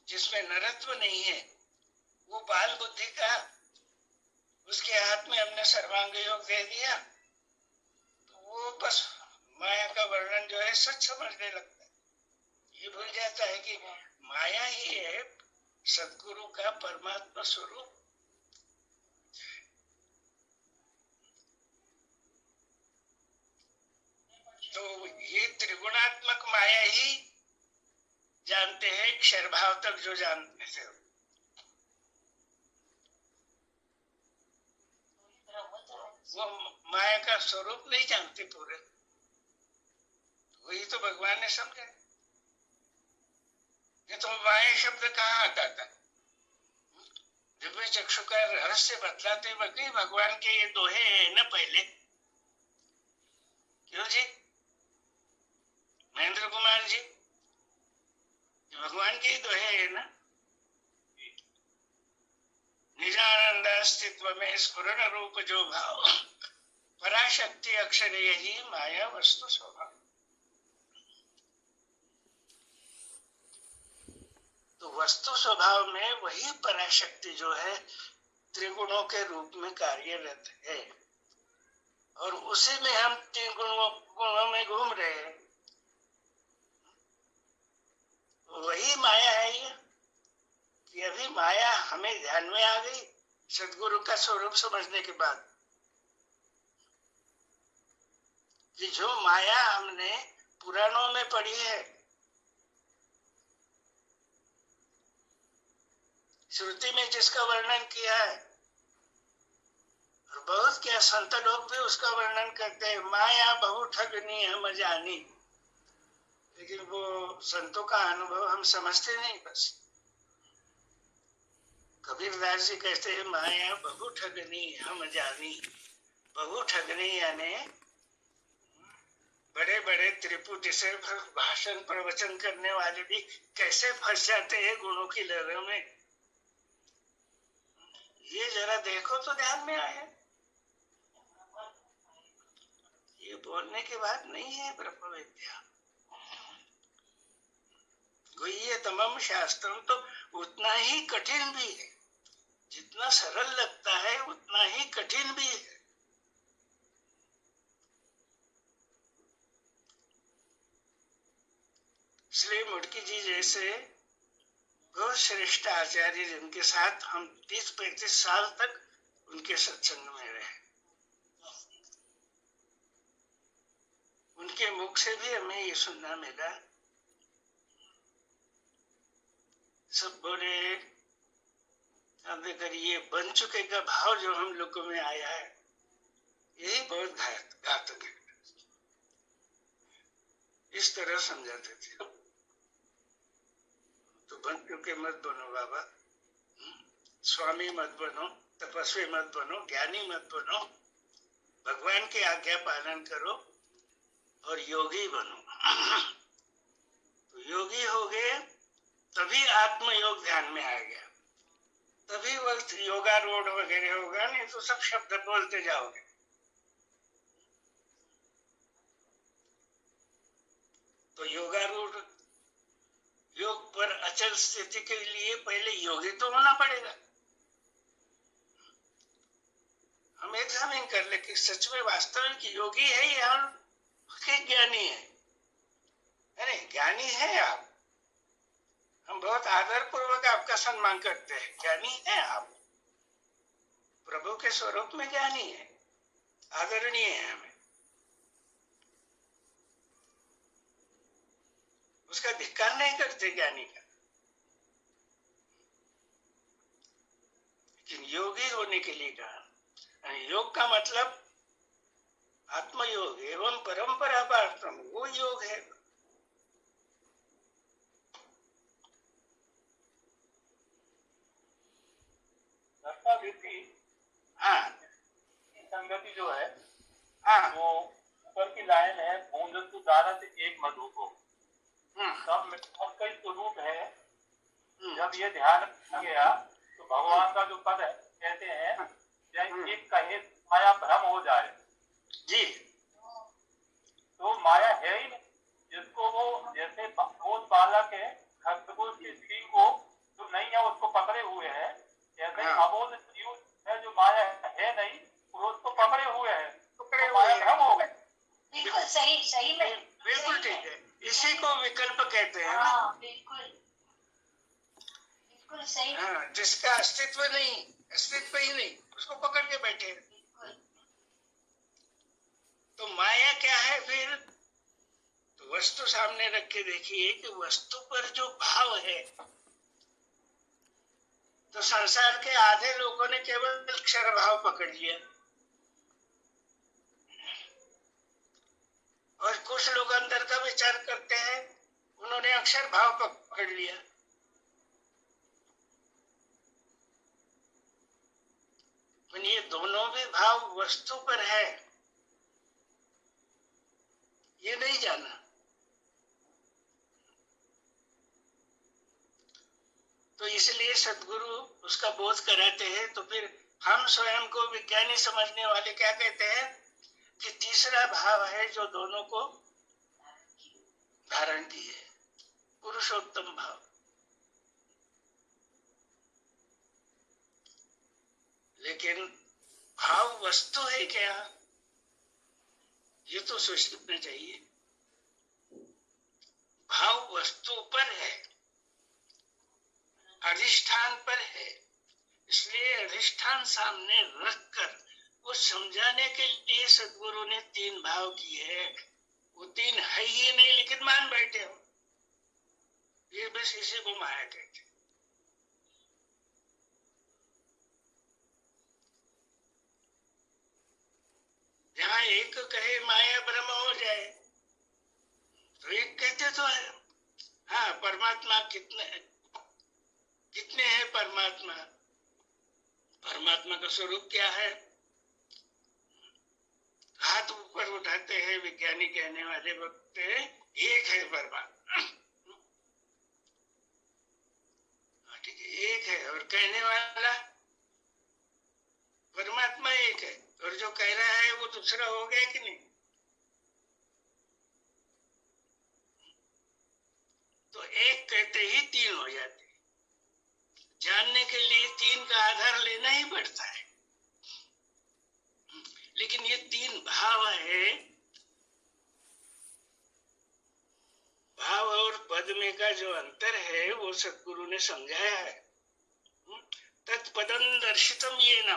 जिसमें नरत्व नहीं है, वो बाल बुद्धि का, उसके हाथ में हमने सर्वांग योग दे दिया तो वो बस माया का वर्णन जो है सच समझने लगता है। ये भूल जाता है कि माया ही है सदगुरु का परमात्मा स्वरूप। तो ये त्रिगुणात्मक माया ही जानते हैं, क्षर भाव तक जो जानते थे वो माया का स्वरूप नहीं जानते पूरे। वही तो भगवान ने समझा। ये तो माया शब्द कहाँ आता था? दिव्य चक्षु का रहस्य बतलाते वक्त भगवान के ये दोहे हैं ना पहले। क्यों जी महेंद्र कुमार जी, भगवान के ही दोहे है ना। निजानंद अस्तित्व में स्फुरन रूप जो भाव, पराशक्ति अक्षर यही माया वस्तु स्वभाव। तो वस्तु स्वभाव में वही पराशक्ति जो है त्रिगुणों के रूप में कार्यरत है, और उसी में हम तीन गुणों में घूम रहे हैं। वही माया है ये कि अभी माया हमें ध्यान में आ गई सदगुरु का स्वरूप समझने के बाद, कि जो माया हमने पुराणों में पढ़ी है, श्रुति में जिसका वर्णन किया है, और बहुत क्या संत लोग भी उसका वर्णन करते हैं, माया बहु ठगनी हम जानी। लेकिन वो संतों का अनुभव हम समझते नहीं। बस कबीरदास जी कहते हैं माया बहु ठगनी हम जानी। बहु ठगनी यानी बड़े बड़े त्रिपुटी से भाषण प्रवचन करने वाले भी कैसे फंस जाते हैं गुणों की लहरों में। ये जरा देखो तो ध्यान में आए। ये बोलने की बात नहीं है ब्रह्म विद्या। ये तमाम शास्त्रों तो उतना ही कठिन भी है, जितना सरल लगता है उतना ही कठिन भी है। इसलिए मुड़की जी जैसे बहुत श्रेष्ठ आचार्य जिनके साथ हम 30-35 साल तक उनके सत्संग में रहे, उनके मुख से भी हमें ये सुनना मिला। सब बोले अब देखकर ये बन चुके का भाव जो हम लोगों में आया है यही बहुत घातक है। इस तरह समझाते थे। तो बन चुके मत बनो बाबा, स्वामी मत बनो, तपस्वी मत बनो, ज्ञानी मत बनो, भगवान की आज्ञा पालन करो और योगी बनो। तो योगी हो गए तभी आत्मयोग ध्यान में आ गया, तभी वक्त योगारूढ़ वगैरह होगा, नहीं तो सब शब्द बोलते जाओगे। तो योगारूढ़ योग पर अचल स्थिति के लिए पहले योगी तो होना पड़ेगा। हम एग्जामिन कर ले कि सच में वास्तविक योगी है या ज्ञानी है। अरे ज्ञानी है आप, हम बहुत आदर पूर्वक आपका सम्मान करते हैं। ज्ञानी है आप, प्रभु के स्वरूप में ज्ञानी है, आदरणीय है हमें। उसका धिक्कार नहीं करते ज्ञानी का। लेकिन योगी होने के लिए कहा, योग का मतलब आत्मयोग एवं परंपरा पार्थम, वो योग है। हाँ, संगति जो है हाँ, वो ऊपर की लाइन है, बूंद धारा से एक मधु को। सब में और कई स्वरूप है। जब ये ध्यान गया तो भगवान का जो पद है, कहते हैं जैसे एक कहे माया भ्रम हो जाए जी, तो माया है ही नहीं। जिसको वो जैसे बोध बालक है खरगोश की स्त्री को जो नहीं है उसको पकड़े हुए है, जैसे अबोध जीव है जो माया है नहीं और उसको पकड़े हुए है, तो माया भ्रम हो गए। बिल्कुल सही, सही में बिल्कुल ठीक है। इसी को विकल्प कहते हैं ना। हाँ, बिल्कुल बिल्कुल सही। हाँ, जिसका अस्तित्व नहीं, अस्तित्व ही नहीं, उसको पकड़ के बैठे हैं। बिल्कुल। तो माया क्या है फिर? तो वस्तु सामने रख के देखिए कि वस्तु पर जो भाव है, तो संसार के आधे लोगों ने केवल क्षर भाव पकड़ लिया और कुछ लोग अंदर का विचार करते हैं, उन्होंने अक्षर भाव पकड़ लिया। ये दोनों भी भाव वस्तु पर है, ये नहीं जाना। तो इसलिए सद्गुरु उसका बोध कराते हैं। तो फिर हम स्वयं को विज्ञानी समझने वाले क्या कहते हैं कि तीसरा भाव है जो दोनों को धारण किए, पुरुषोत्तम भाव। लेकिन भाव वस्तु है क्या, ये तो सोचना चाहिए। भाव वस्तु पर है, अधिष्ठान पर है, इसलिए अधिष्ठान सामने रखकर वो समझाने के लिए सद्गुरु ने तीन भाव किए हैं। वो तीन है ही नहीं, लेकिन मान बैठे हो। ये बस इसी को माया कहते। जहाँ एक कहे माया ब्रह्म हो जाए, तो एक कहते तो है। हाँ, परमात्मा कितने हैं परमात्मा? परमात्मा का स्वरूप क्या है? हाथ ऊपर उठाते हैं विज्ञानी कहने वाले वक्त, एक है परमात्मा। ठीक है, एक है, और कहने वाला परमात्मा एक है, और जो कह रहा है वो दूसरा हो गया कि नहीं? तो एक कहते ही तीन हो जाते। जानने के लिए तीन का आधार लेना ही पड़ता है। लेकिन ये तीन भाव है, भाव और पद में का जो अंतर है वो सद्गुरु ने समझाया है। तत्पदं दर्शितम येन,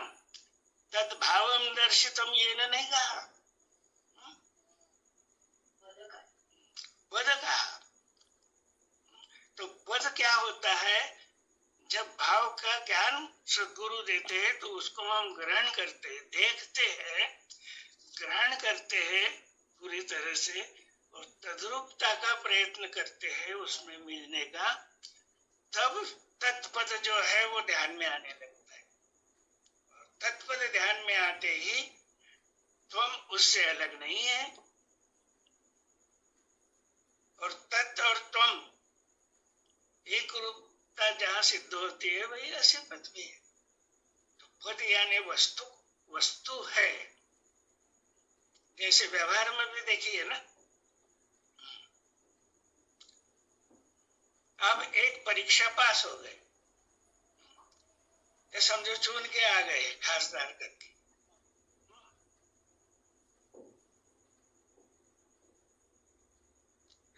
तद्भावम दर्शितम येन नहीं कहा, पद कहा। तो पद क्या होता है? जब भाव का ज्ञान सद्गुरु देते हैं तो उसको हम ग्रहण करते हैं, देखते हैं, ग्रहण करते हैं पूरी तरह से, और तद्रूपता का प्रयत्न करते हैं उसमें मिलने का, तब तत्पद जो है वो ध्यान में आने लगता है। और तत्पद ध्यान में आते ही तुम उससे अलग नहीं है, और तत् और तुम एक रूपता जहाँ सिद्ध होती है वही ऐसे पद भी है। तो पद यानी वस्तु है। जैसे व्यवहार में भी देखिए ना, अब एक परीक्षा पास हो गए, ये समझो चुन के आ गए खासदार करके,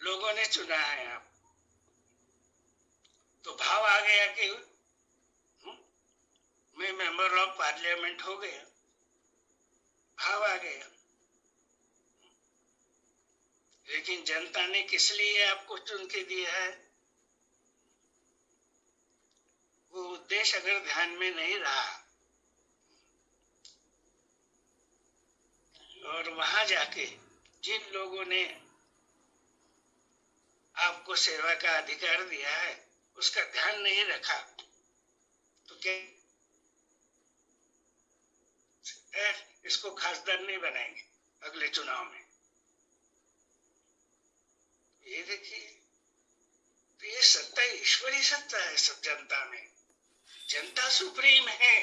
लोगों ने चुना है आप, तो भाव आ गया कि मैं मेंबर ऑफ पार्लियामेंट हो गया, भाव आ गया। लेकिन जनता ने किस लिए आपको चुन के दिया है, वो उद्देश्य अगर ध्यान में नहीं रहा, और वहां जाके जिन लोगों ने आपको सेवा का अधिकार दिया है उसका ध्यान नहीं रखा, तो क्या इसको खासदार नहीं बनाएंगे अगले चुनाव में? ये देखिए, तो ये सत्ता ईश्वरी सत्ता है सब जनता में। जनता सुप्रीम है।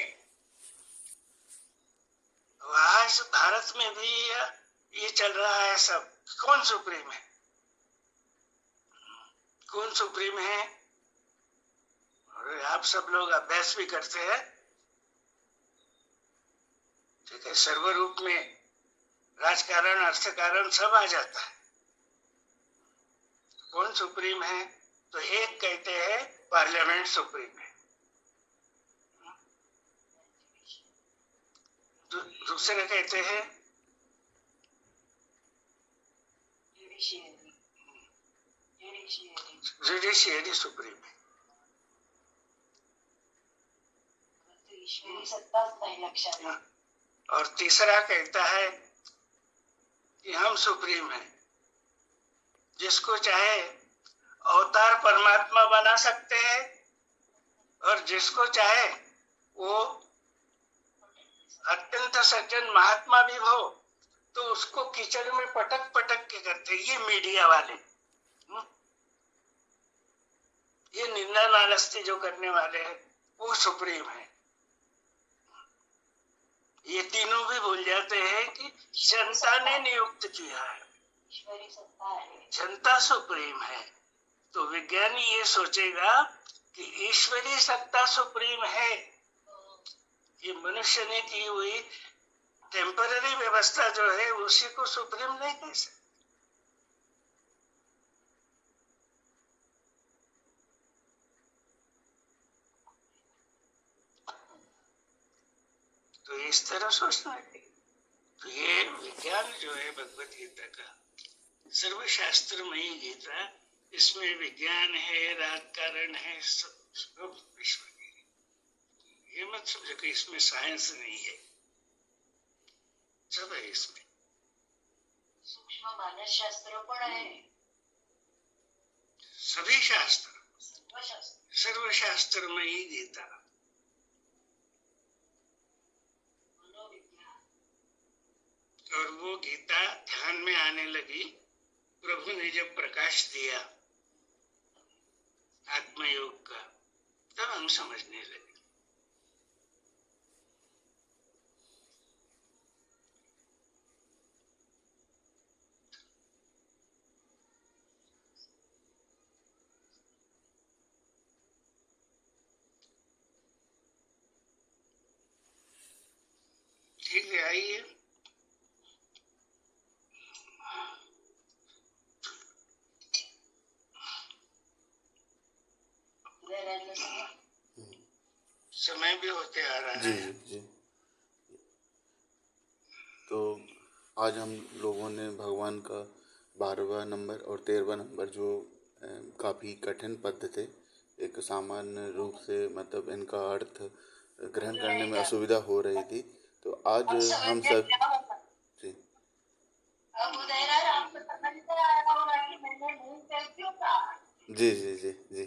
आज भारत में भी ये चल रहा है सब, कौन सुप्रीम है, कौन सुप्रीम है? और आप सब लोग अभ्यास भी करते हैं, ठीक है, सर्वरूप में राजकारण, अर्थकारण सब आ जाता है। सुप्रीम है, तो एक कहते हैं पार्लियामेंट सुप्रीम है, दूसरे कहते हैं जुडिशियरी सुप्रीम है। और तीसरा कहता है कि हम सुप्रीम हैं, जिसको चाहे अवतार परमात्मा बना सकते हैं और जिसको चाहे वो अत्यंत सज्जन महात्मा भी हो तो उसको कीचड़ में पटक पटक के करते। ये मीडिया वाले, ये निंदा नालस्ती जो करने वाले हैं वो सुप्रीम है। ये तीनों भी भूल जाते हैं कि जनता ने नियुक्त किया है, जनता सुप्रीम है। तो विज्ञानी ये सोचेगा कि ईश्वरी सत्ता सुप्रीम है, ये मनुष्य ने की हुई टेम्पररी व्यवस्था जो है उसी को सुप्रीम नहीं कह सकते। तो इस तरह सोचना है। तो ये विज्ञान जो है भगवत गीता का सर्वशास्त्रमयी गीता, इसमें विज्ञान है, राजकारण है, सब विश्व की। ये मत समझो कि इसमें साइंस नहीं है, सब है इसमें। सूक्ष्म मानस शास्त्र पण आहे, सभी शास्त्र, सर्वशास्त्रमयी गीता। और वो गीता ध्यान में आने लगी, प्रभु ने जब प्रकाश दिया आत्मयोग का, तब हम समझने लगे। ठीक है, आइए। समय भी होते आ रहा जी है। जी। तो आज हम लोगों ने भगवान का 12वां नंबर और 13वां नंबर जो काफ़ी कठिन पद थे, एक सामान्य रूप से मतलब इनका अर्थ ग्रहण करने में असुविधा हो रही थी, तो आज हम सब जी जी जी जी जी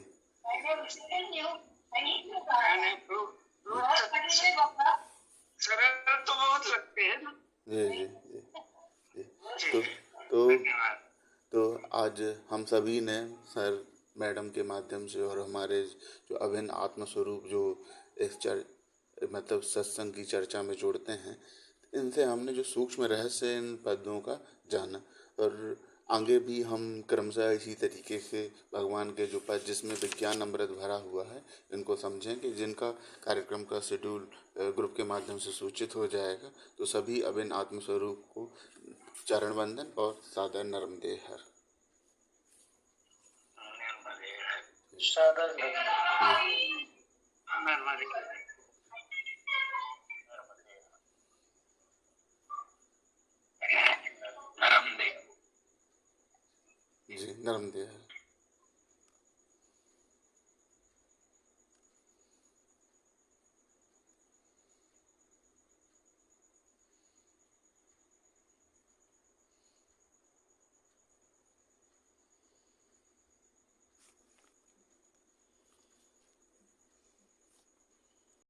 सरल तो बहुत लगते हैं ना। जी जी जी जी। जी, तो धन्यवाद। तो आज हम सभी ने सर मैडम के माध्यम से और हमारे जो अभिन्न आत्मस्वरूप जो मतलब सत्संग की चर्चा में जोड़ते हैं, इनसे हमने जो सूक्ष्म रहस्य इन पदों का जाना, और आगे भी हम क्रमशः इसी तरीके से भगवान के जो पद जिसमें विज्ञान अमृत भरा हुआ है इनको समझेंगे, जिनका कार्यक्रम का शेड्यूल ग्रुप के माध्यम से सूचित हो जाएगा। तो सभी अभिन्न आत्मस्वरूप को चरण वंदन और सादर नर्मदेहर। जी नर्मदेहर।